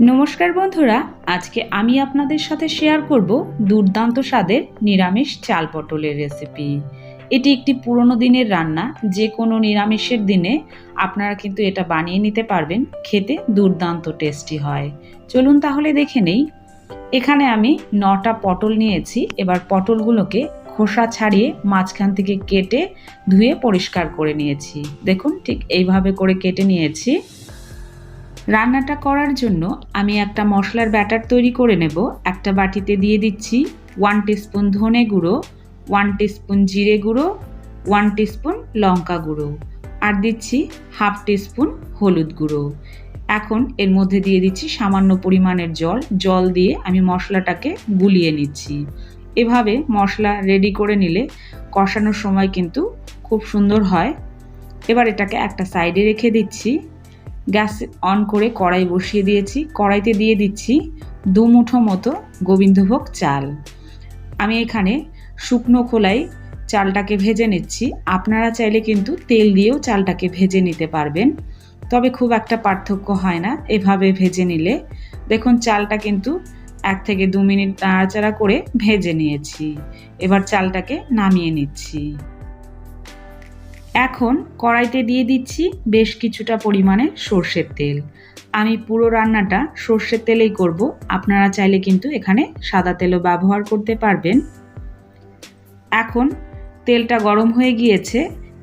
নমস্কার বন্ধুরা, আজকে আমি আপনাদের সাথে শেয়ার করব দুর্দান্ত স্বাদের নিরামিষ চাল পটলের রেসিপি। এটি একটি পুরনো দিনের রান্না, যে কোনো নিরামিষের দিনে আপনারা কিন্তু এটা বানিয়ে নিতে পারবেন, খেতে দুর্দান্ত টেস্টি হয়। চলুন তাহলে দেখে নেই। এখানে আমি 9টা পটল নিয়েছি। এবার পটলগুলোকে খোসা ছাড়িয়ে মাঝখান থেকে কেটে ধুয়ে পরিষ্কার করে নিয়েছি। দেখুন, ঠিক এইভাবে করে কেটে নিয়েছি। রান্নাটা করার জন্য আমি একটা মশলার ব্যাটার তৈরি করে নেব। একটা বাটিতে দিয়ে দিচ্ছি 1 টিস্পুন ধনে গুঁড়ো, 1 টিস্পুন জিরে গুঁড়ো, 1 টিস্পুন লঙ্কা গুঁড়ো, আর দিচ্ছি 1/2 টিস্পুন হলুদ গুঁড়ো। এখন এর মধ্যে দিয়ে দিচ্ছি সামান্য পরিমাণের জল দিয়ে আমি মশলাটাকে গুলিয়ে নিচ্ছি। এভাবে মশলা রেডি করে নিলে কষানোর সময় কিন্তু খুব সুন্দর হয়। এবার এটাকে একটা সাইডে রেখে দিচ্ছি। গ্যাস অন করে কড়াই বসিয়ে দিয়েছি। কড়াইতে দিয়ে দিচ্ছি 2 মুঠো মতো গোবিন্দভোগ চাল। আমি এখানে শুকনো খোলায় চালটাকে ভেজে নিচ্ছি। আপনারা চাইলে কিন্তু তেল দিয়েও চালটাকে ভেজে নিতে পারবেন, তবে খুব একটা পার্থক্য হয় না এভাবে ভেজে নিলে। দেখুন, চালটা কিন্তু 1 থেকে 2 মিনিট নাড়াচাড়া করে ভেজে নিয়েছি। এবার চালটাকে নামিয়ে নিচ্ছি। এখন কড়াইতে দিয়ে দিচ্ছি বেশ কিছুটা পরিমাণে সর্ষের তেল। আমি পুরো রান্নাটা সর্ষের তেলেই করব, আপনারা চাইলে কিন্তু এখানে সাদা তেলও ব্যবহার করতে পারবেন। এখন তেলটা গরম হয়ে গিয়েছে।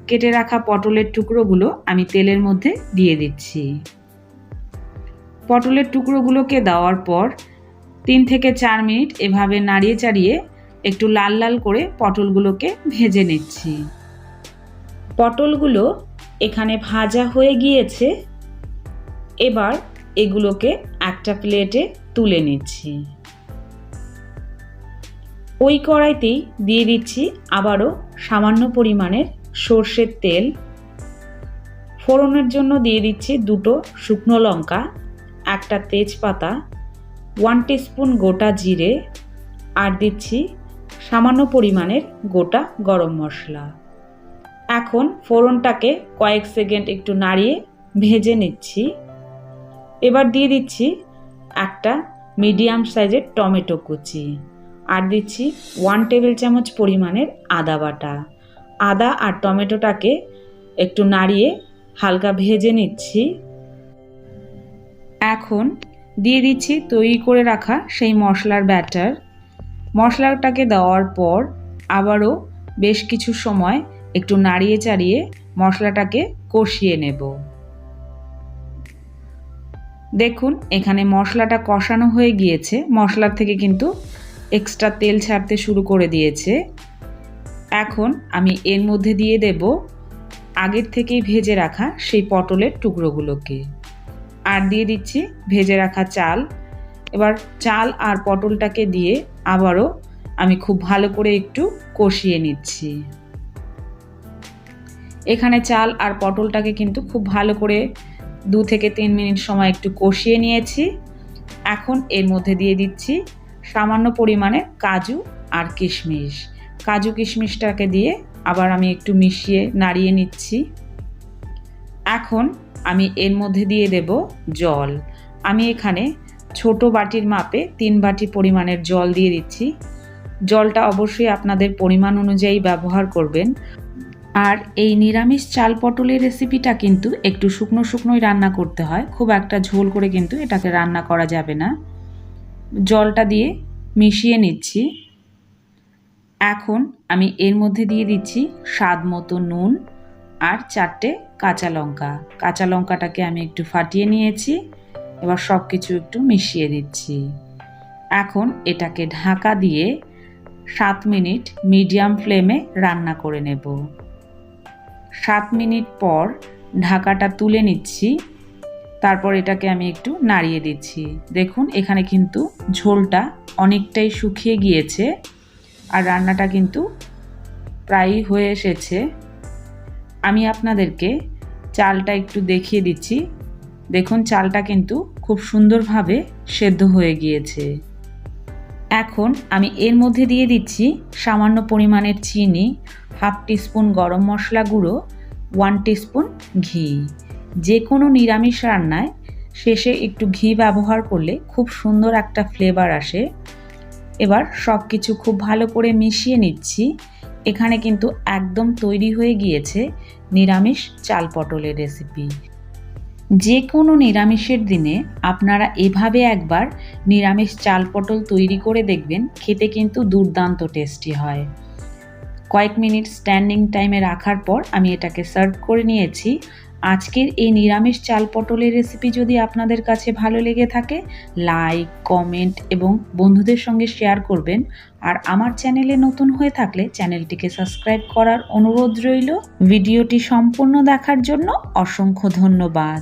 কেটে রাখা পটলের টুকরোগুলো আমি তেলের মধ্যে দিয়ে দিচ্ছি। পটলের টুকরোগুলোকে দেওয়ার পর 3 থেকে 4 মিনিট এভাবে নাড়িয়ে চাড়িয়ে একটু লাল লাল করে পটলগুলোকে ভেজে নিচ্ছি। পটলগুলো এখানে ভাজা হয়ে গিয়েছে। এবার এগুলোকে একটা প্লেটে তুলে নিচ্ছি। ওই কড়াইতেই দিয়ে দিচ্ছি আবারও সামান্য পরিমাণের সর্ষের তেল। ফোড়নের জন্য দিয়ে দিচ্ছি 2টো শুকনো লঙ্কা, একটা তেজপাতা, 1 টিস্পুন গোটা জিরে, আর দিচ্ছি সামান্য পরিমাণের গোটা গরম মশলা। এখন ফোড়নটাকে কয়েক সেকেন্ড একটু নাড়িয়ে ভেজে নিচ্ছি। এবার দিয়ে দিচ্ছি একটা মিডিয়াম সাইজের টমেটো কুচি, আর দিচ্ছি 1 টেবিল চামচ পরিমাণের আদা বাটা। আদা আর টমেটোটাকে একটু নাড়িয়ে হালকা ভেজে নিচ্ছি। এখন দিয়ে দিচ্ছি তৈরি করে রাখা সেই মশলার ব্যাটার। মশলাটাকে দেওয়ার পর আবারও বেশ কিছু সময় একটু নাড়িয়ে চাড়িয়ে মশলাটাকে কষিয়ে নেব। দেখুন, এখানে মশলাটা কষানো হয়ে গিয়েছে। মশলার থেকে কিন্তু এক্সট্রা তেল ছাড়তে শুরু করে দিয়েছে। এখন আমি এর মধ্যে দিয়ে দেব আগের থেকেই ভেজে রাখা সেই পটলের টুকরোগুলোকে, আর দিয়ে দিচ্ছি ভেজে রাখা চাল। এবার চাল আর পটলটাকে দিয়ে আবারও আমি খুব ভালো করে একটু কষিয়ে নিচ্ছি। এখানে চাল আর পটলটাকে কিন্তু খুব ভালো করে 2 থেকে 3 মিনিট সময় একটু কষিয়ে নিয়েছি। এখন এর মধ্যে দিয়ে দিচ্ছি সামান্য পরিমাণে কাজু আর কিশমিশ। কাজু কিশমিশটাকে দিয়ে আবার আমি একটু মিশিয়ে নাড়িয়ে নিচ্ছি। এখন আমি এর মধ্যে দিয়ে দেব জল। আমি এখানে ছোট বাটির মাপে 3 বাটি পরিমাণের জল দিয়ে দিচ্ছি। জলটা অবশ্যই আপনাদের পরিমাণ অনুযায়ী ব্যবহার করবেন। আর এই নিরামিষ চাল পটলের রেসিপিটা কিন্তু একটু শুকনো শুকনোই রান্না করতে হয়, খুব একটা ঝোল করে কিন্তু এটাকে রান্না করা যাবে না। জলটা দিয়ে মিশিয়ে নিচ্ছি। এখন আমি এর মধ্যে দিয়ে দিচ্ছি স্বাদ মতো নুন আর 4টে কাঁচা লঙ্কা। কাঁচা লঙ্কাটাকে আমি একটু ফাটিয়ে নিয়েছি। এবার সব কিছু একটু মিশিয়ে দিচ্ছি। এখন এটাকে ঢাকা দিয়ে 7 মিনিট মিডিয়াম ফ্লেমে রান্না করে নেব। 7 মিনিট পর ঢাকাটা তুলে নিচ্ছি। তারপর এটাকে আমি একটু নাড়িয়ে দিচ্ছি। দেখুন, এখানে কিন্তু ঝোলটা অনেকটাই শুকিয়ে গিয়েছে আর রান্নাটা কিন্তু প্রায়ই হয়ে এসেছে। আমি আপনাদেরকে চালটা একটু দেখিয়ে দিচ্ছি। দেখুন, চালটা কিন্তু খুব সুন্দরভাবে সেদ্ধ হয়ে গিয়েছে। এখন আমি এর মধ্যে দিয়ে দিচ্ছি সামান্য পরিমাণের চিনি, 1/2 টিস্পুন গরম মশলা গুঁড়ো, 1 টিস্পুন ঘি। যে কোনো নিরামিষ রান্নায় শেষে একটু ঘি ব্যবহার করলে খুব সুন্দর একটা ফ্লেভার আসে। এবার সব কিছু খুব ভালো করে মিশিয়ে নিচ্ছি। এখানে কিন্তু একদম তৈরি হয়ে গিয়েছে নিরামিষ চাল পটলের রেসিপি। যে কোনো নিরামিষের দিনে আপনারা এভাবে একবার নিরামিষ চাল পটল তৈরি করে দেখবেন, খেতে কিন্তু দুর্দান্ত টেস্টি হয়। কয়েক মিনিট স্ট্যান্ডিং টাইমে রাখার পর আমি এটাকে সার্ভ করে নিয়েছি। আজকের এই নিরামিষ চাল পটলের রেসিপি যদি আপনাদের কাছে ভালো লেগে থাকে, লাইক, কমেন্ট এবং বন্ধুদের সঙ্গে শেয়ার করবেন। আর আমার চ্যানেলে নতুন হয়ে থাকলে চ্যানেলটিকে সাবস্ক্রাইব করার অনুরোধ রইল। ভিডিওটি সম্পূর্ণ দেখার জন্য অসংখ্য ধন্যবাদ।